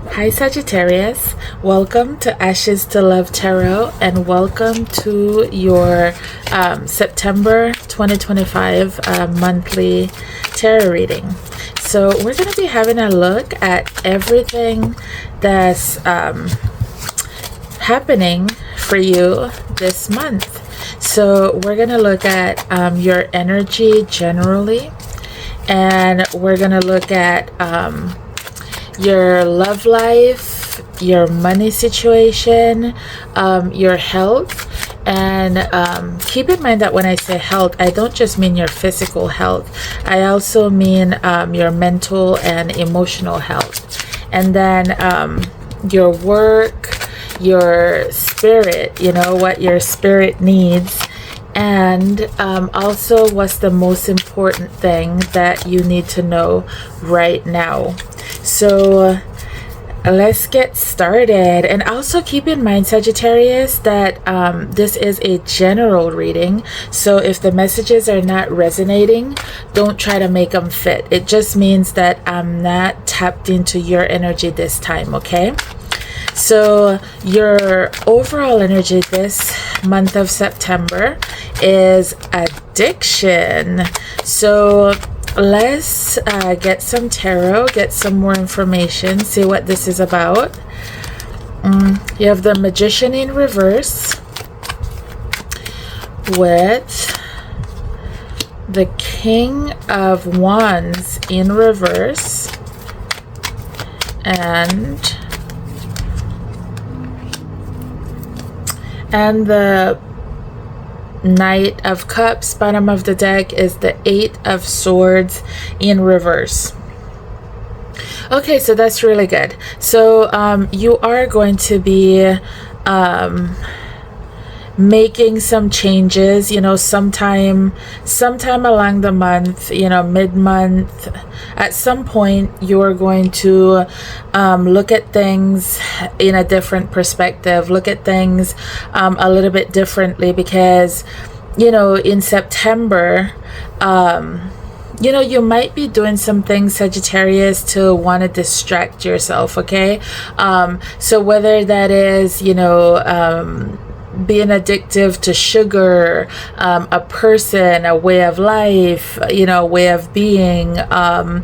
Hi Sagittarius, welcome to Ashestolovetarot and welcome to your September 2025 monthly tarot reading. So we're going to be having a look at everything that's happening for you this month. So we're going to look at your energy generally, and we're going to look at your love life, your money situation, your health. And keep in mind that when I say health, I don't just mean your physical health. I also mean your mental and emotional health. And then your work, your spirit, what your spirit needs. And also what's the most important thing that you need to know right now. So let's get started. And also keep in mind, Sagittarius, that this is a general reading. So if the messages are not resonating, don't try to make them fit. It just means that I'm not tapped into your energy this time, okay? So your overall energy this month of September is addiction. So let's get some tarot, get some more information, see what this is about. You have the Magician in reverse with the King of Wands in reverse and the Knight of Cups. Bottom of the deck is the Eight of Swords in reverse. Okay, so that's really good. So you are going to be making some changes, sometime along the month, mid-month. At some point you're going to look at things in a different perspective, look at things a little bit differently, because in September you might be doing some things, Sagittarius, to want to distract yourself, okay? So whether that is being addictive to sugar, a person, a way of life, way of being, and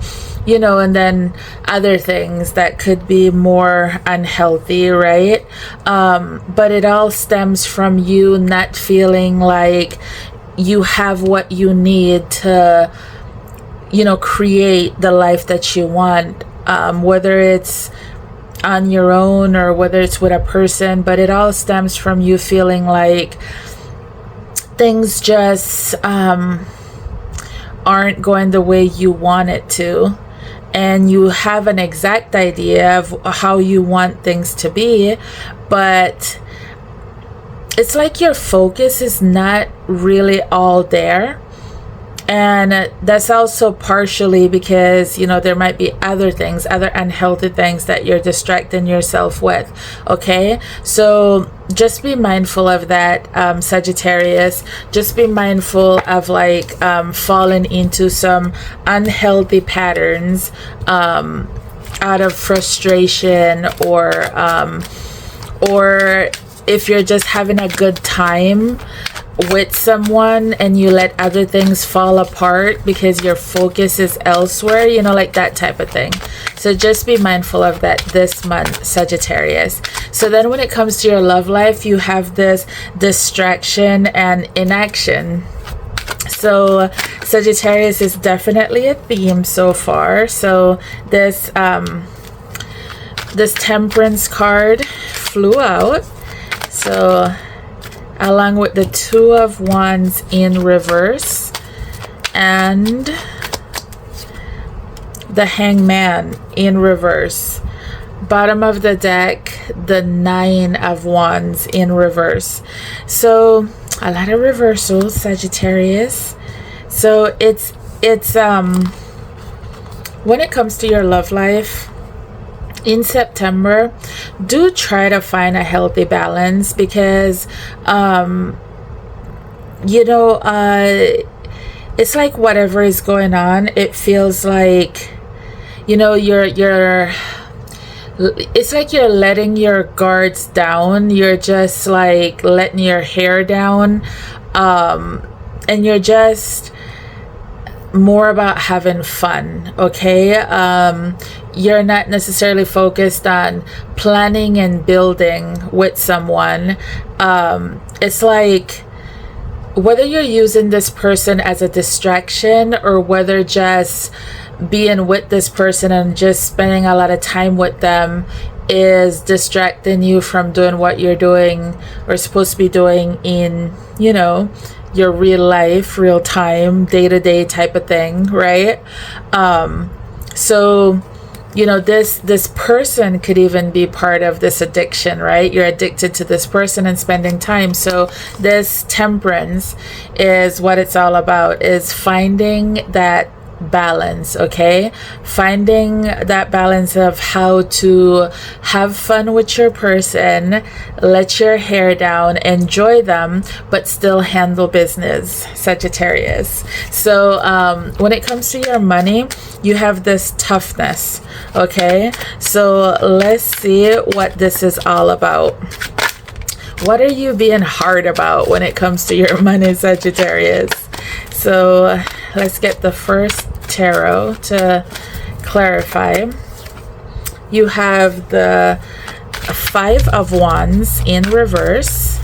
then other things that could be more unhealthy, right? But it all stems from you not feeling like you have what you need to, create the life that you want, whether it's on your own or whether it's with a person. But it all stems from you feeling like things just aren't going the way you want it to, and you have an exact idea of how you want things to be, but it's like your focus is not really all there. And that's also partially because, there might be other things, other unhealthy things that you're distracting yourself with, okay? So just be mindful of that, Sagittarius. Just be mindful of falling into some unhealthy patterns out of frustration, or if you're just having a good time with someone and you let other things fall apart because your focus is elsewhere, like that type of thing. So just be mindful of that this month, Sagittarius. So then when it comes to your love life, you have this distraction and inaction. So Sagittarius is definitely a theme so far. So this Temperance card flew out. So along with the Two of Wands in reverse and the Hangman in reverse. Bottom of the deck, the Nine of Wands in reverse. So a lot of reversals, Sagittarius. So it's when it comes to your love life in September, do try to find a healthy balance, because it's like whatever is going on, it feels like you're it's like you're letting your guards down. You're just like letting your hair down. And you're just more about having fun, okay? You're not necessarily focused on planning and building with someone. It's like whether you're using this person as a distraction or whether just being with this person and just spending a lot of time with them is distracting you from doing what you're doing or supposed to be doing in, you know, your real life, real time, day-to-day type of thing, right? So, you know, this person could even be part of this addiction, right? You're addicted to this person and spending time. So this temperance is what it's all about, is finding that balance, okay? Finding that balance of how to have fun with your person, let your hair down, enjoy them, but still handle business, Sagittarius. So when it comes to your money, you have this toughness, okay? So let's see what this is all about. What are you being hard about when it comes to your money, Sagittarius? So let's get the first tarot to clarify. You have the Five of Wands in reverse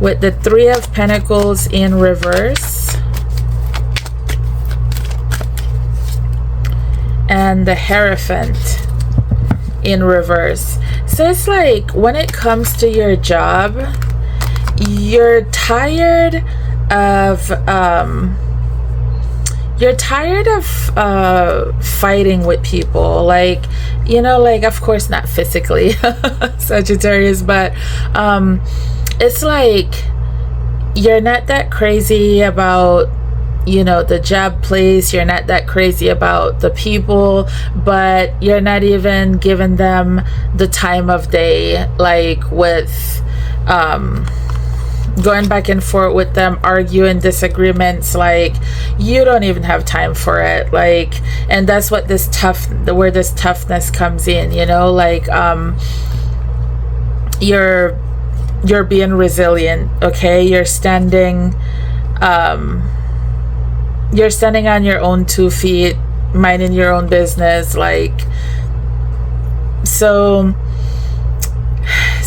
with the Three of Pentacles in reverse and the Hierophant in reverse. So it's like when it comes to your job, you're tired of fighting with people, like, you know, like, of course not physically, Sagittarius, but it's like you're not that crazy about, you know, the job place, you're not that crazy about the people, but you're not even giving them the time of day, like with going back and forth with them, arguing disagreements, like you don't even have time for it, like, and that's what where this toughness comes in, you know, like you're being resilient, okay? You're standing on your own 2 feet, minding your own business, like, so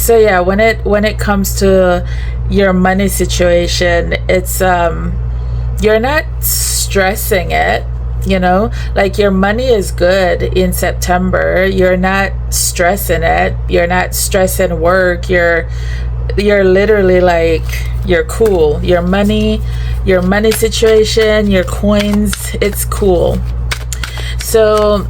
yeah, when it comes to your money situation, it's you're not stressing it, you know, like your money is good in September. You're not stressing it. You're not stressing work. You're literally like, you're cool. Your money situation, your coins, it's cool. So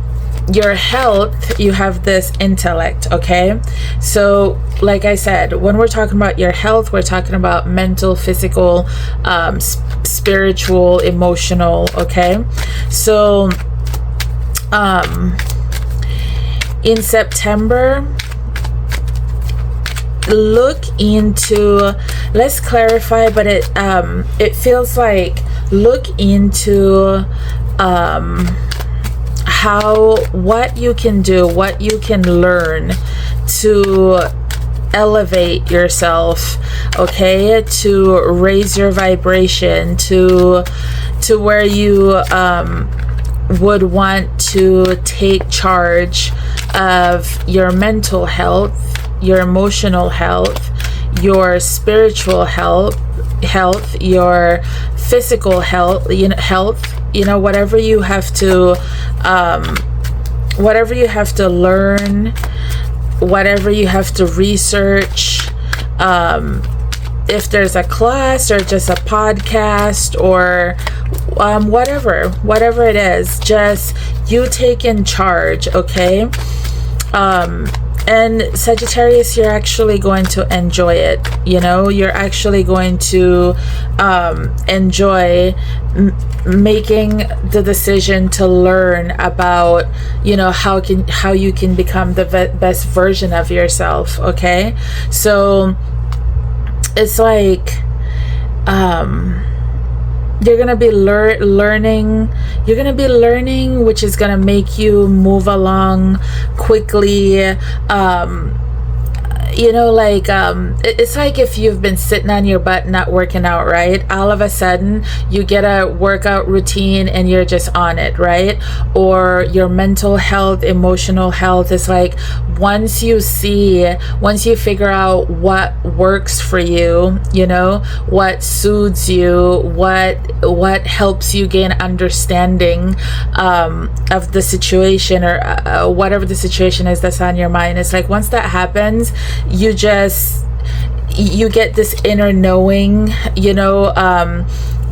your health, you have this intellect, okay? So like I said, when we're talking about your health, we're talking about mental, physical, spiritual, emotional, okay? So in September, look into, let's clarify, but it feels like look into what you can do, what you can learn to elevate yourself, okay, to raise your vibration to where you would want to take charge of your mental health, your emotional health, your spiritual health, your physical health, you know, whatever you have to learn, whatever you have to research, if there's a class or just a podcast or whatever it is, just you take in charge, okay? And Sagittarius, you're actually going to enjoy it, you know, you're actually going to enjoy making the decision to learn about, you know, how you can become the best version of yourself, okay? So it's like you're gonna be learning. You're gonna be learning, which is gonna make you move along quickly. You know, like it's like if you've been sitting on your butt not working out, right? All of a sudden you get a workout routine and you're just on it, right? Or your mental health, emotional health is like, once you figure out what works for you, you know, what soothes you, what helps you gain understanding of the situation, or whatever the situation is that's on your mind. It's like, once that happens, you get this inner knowing, you know.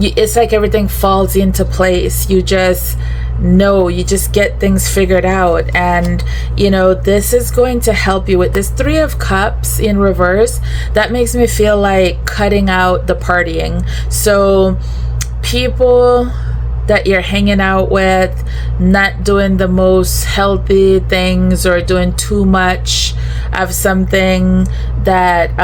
It's like everything falls into place. You just know, you just get things figured out. And you know, this is going to help you with this 3 of Cups in reverse. That makes me feel like cutting out the partying. So people that you're hanging out with, not doing the most healthy things or doing too much of something that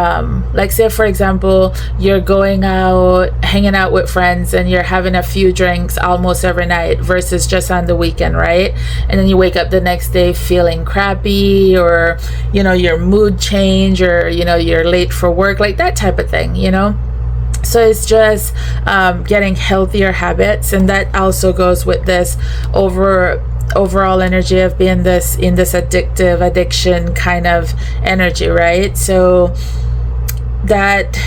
like, say for example, you're going out hanging out with friends and you're having a few drinks almost every night versus just on the weekend, right? And then you wake up the next day feeling crappy, or you know, your mood change, or you know, you're late for work, like that type of thing, you know. So it's just getting healthier habits, and that also goes with this overall energy of being in this addiction kind of energy, right? So that,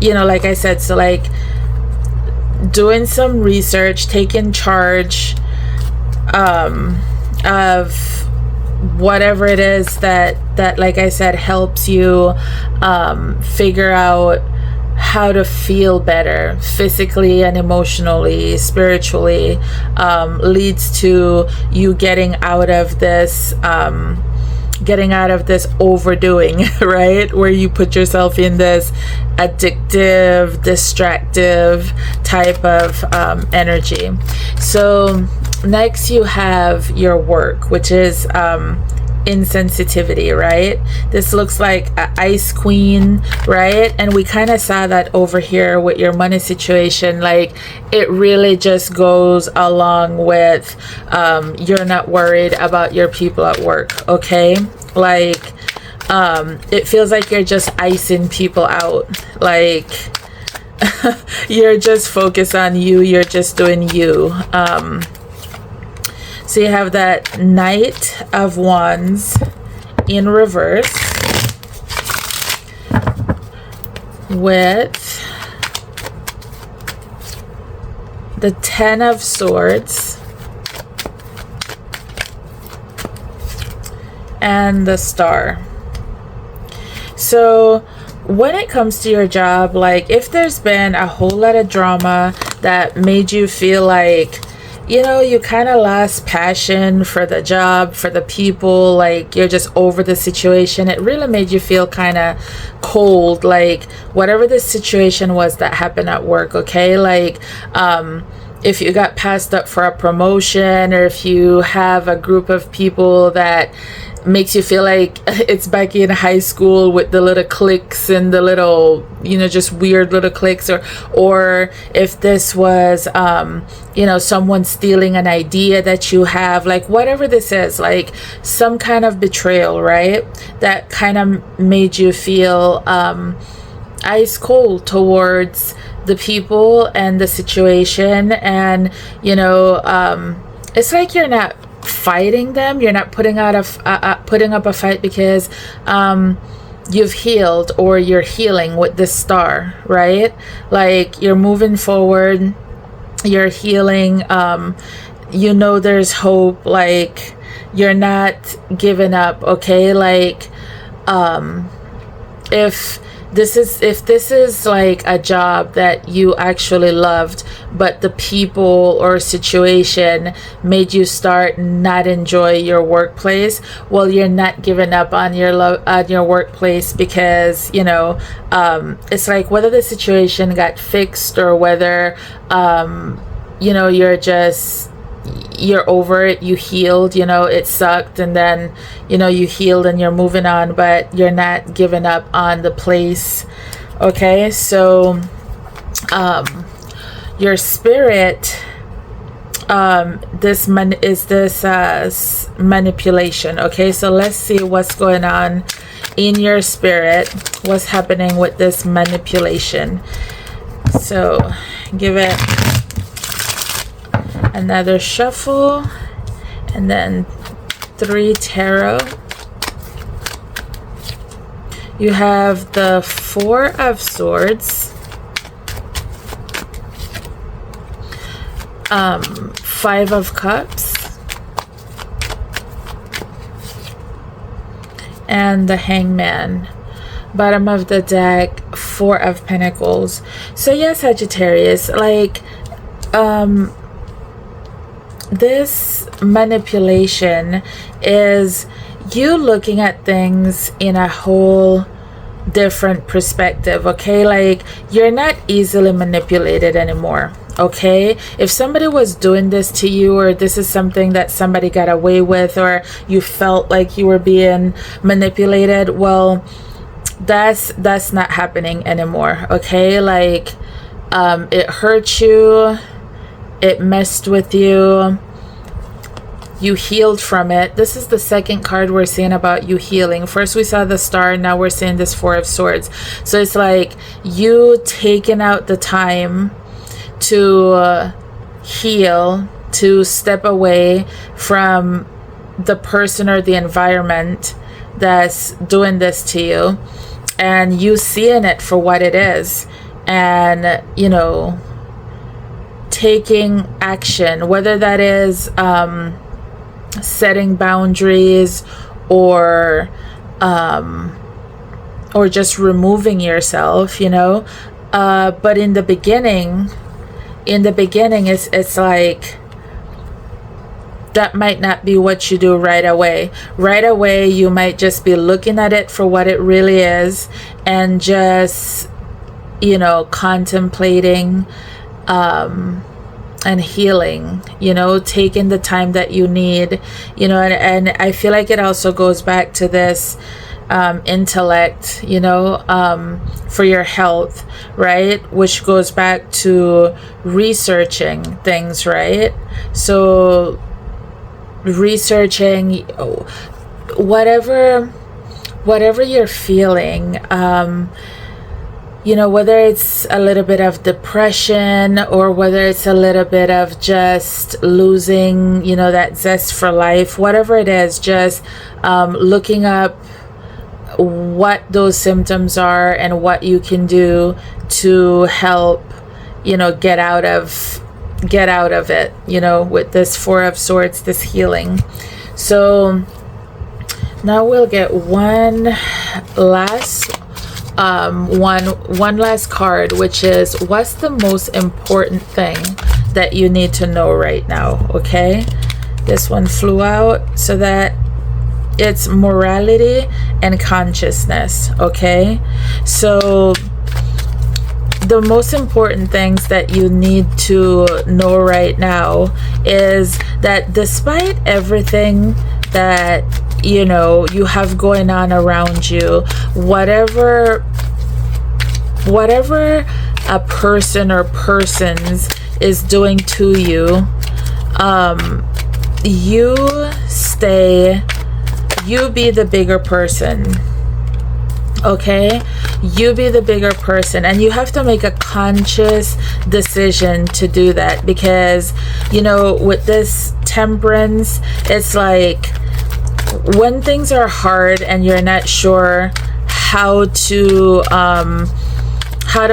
you know, like I said, so like doing some research, taking charge of whatever it is that like I said helps you figure out how to feel better physically and emotionally, spiritually, leads to you getting out of this overdoing, right? Where you put yourself in this addictive, distractive type of energy. So next you have your work, which is insensitivity, right? This looks like an ice queen, right? And we kind of saw that over here with your money situation. Like, it really just goes along with you're not worried about your people at work, okay? Like it feels like you're just icing people out. Like you're just focused on you, you're just doing you. So you have that Knight of Wands in reverse with the 10 of Swords and the Star. So when it comes to your job, like if there's been a whole lot of drama that made you feel like, you know, you kind of lost passion for the job, for the people, like you're just over the situation, it really made you feel kind of cold, like whatever the situation was that happened at work, okay? Like if you got passed up for a promotion, or if you have a group of people that makes you feel like it's back in high school with the little cliques and the little, you know, just weird little cliques, or if this was you know, someone stealing an idea that you have, like whatever this is, like some kind of betrayal, right? That kind of made you feel ice cold towards the people and the situation. And you know, it's like you're not fighting them, you're not putting up a fight, because you've healed, or you're healing with this Star, right? Like you're moving forward, you're healing, you know, there's hope, like you're not giving up, okay? Like if this is like a job that you actually loved, but the people or situation made you start not enjoy your workplace, well, you're not giving up on your workplace, because you know, it's like whether the situation got fixed or whether you know, you're over it, you healed, you know, it sucked, and then you know, you healed and you're moving on, but you're not giving up on the place, okay? So your spirit, this manipulation. Okay, so let's see what's going on in your spirit, what's happening with this manipulation. So give it another shuffle, and then 3 tarot. You have the 4 of Swords, 5 of Cups, and the Hangman. Bottom of the deck, 4 of Pentacles. So yeah, Sagittarius, like this manipulation is you looking at things in a whole different perspective. Okay, like you're not easily manipulated anymore. Okay, if somebody was doing this to you, or this is something that somebody got away with, or you felt like you were being manipulated, well, that's not happening anymore. Okay, like it hurt you, it messed with you, you healed from it. This is the second card we're seeing about you healing. First we saw the Star, now we're seeing this 4 of Swords. So it's like you taking out the time to heal, to step away from the person or the environment that's doing this to you, and you seeing it for what it is, and you know, taking action, whether that is setting boundaries, or just removing yourself, you know. But in the beginning it's like that might not be what you do right away. Right away you might just be looking at it for what it really is, and just, you know, contemplating and healing, you know, taking the time that you need, you know. And I feel like it also goes back to this intellect, you know, for your health, right? Which goes back to researching things, right? So researching whatever you're feeling, you know, whether it's a little bit of depression, or whether it's a little bit of just losing, you know, that zest for life, whatever it is, just looking up what those symptoms are and what you can do to help, you know, get out of it, you know, with this 4 of Swords, this healing. So now we'll get one last card, which is, what's the most important thing that you need to know right now? Okay, this one flew out, so that it's morality and consciousness. Okay, so the most important things that you need to know right now is that despite everything that, you know, you have going on around you, whatever a person or persons is doing to you, you be the bigger person. Okay, you be the bigger person, and you have to make a conscious decision to do that, because, you know, with this Temperance, it's like when things are hard and you're not sure how to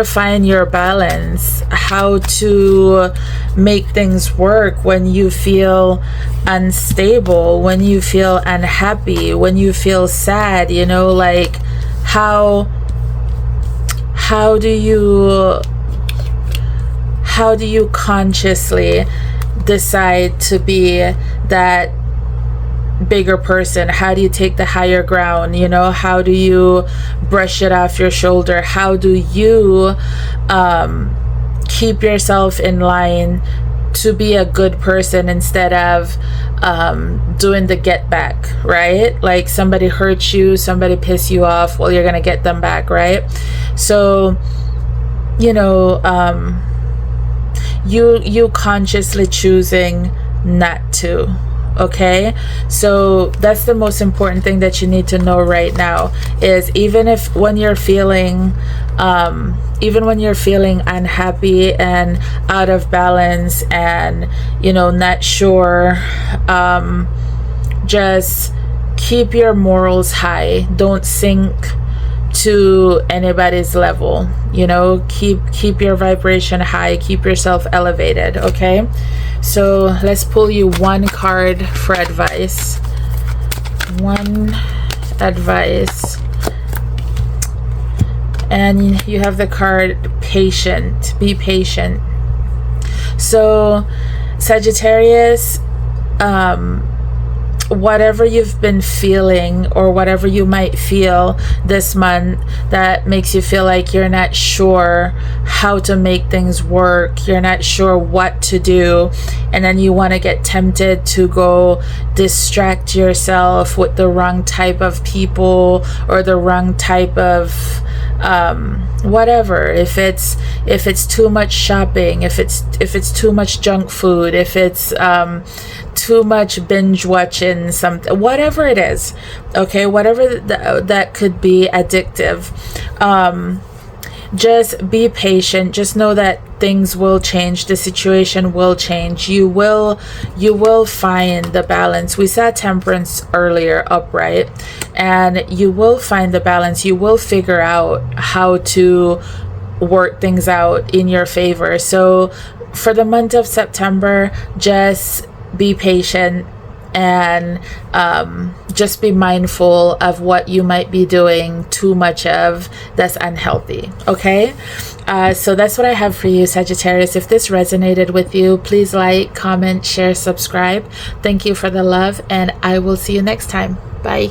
find your balance, how to make things work when you feel unstable, when you feel unhappy, when you feel sad, you know, like how do you consciously decide to be that bigger person? How do you take the higher ground? You know, how do you brush it off your shoulder? How do you keep yourself in line to be a good person, instead of doing the get back, right? Like somebody hurt you, somebody pissed you off, well, you're gonna get them back, right? So, you know, you consciously choosing not to. Okay, so that's the most important thing that you need to know right now, is even when you're feeling unhappy and out of balance and not sure, just keep your morals high. Don't sink to anybody's level. Keep your vibration high, keep yourself elevated. Okay, so let's pull you one card for advice. One advice, and you have the card patient. Be patient. So Sagittarius, whatever you've been feeling or whatever you might feel this month that makes you feel like you're not sure how to make things work, you're not sure what to do, and then you want to get tempted to go distract yourself with the wrong type of people or the wrong type of whatever. If it's too much shopping, if it's too much junk food, if it's too much binge watching something, whatever it is, okay, whatever that could be addictive, just be patient. Just know that things will change, the situation will change. You will find the balance. We saw Temperance earlier, upright, and you will find the balance. You will figure out how to work things out in your favor. So for the month of September, just be patient and just be mindful of what you might be doing too much of that's unhealthy. Okay, so that's what I have for you, Sagittarius. If this resonated with you, please like, comment, share, subscribe. Thank you for the love, and I will see you next time. Bye.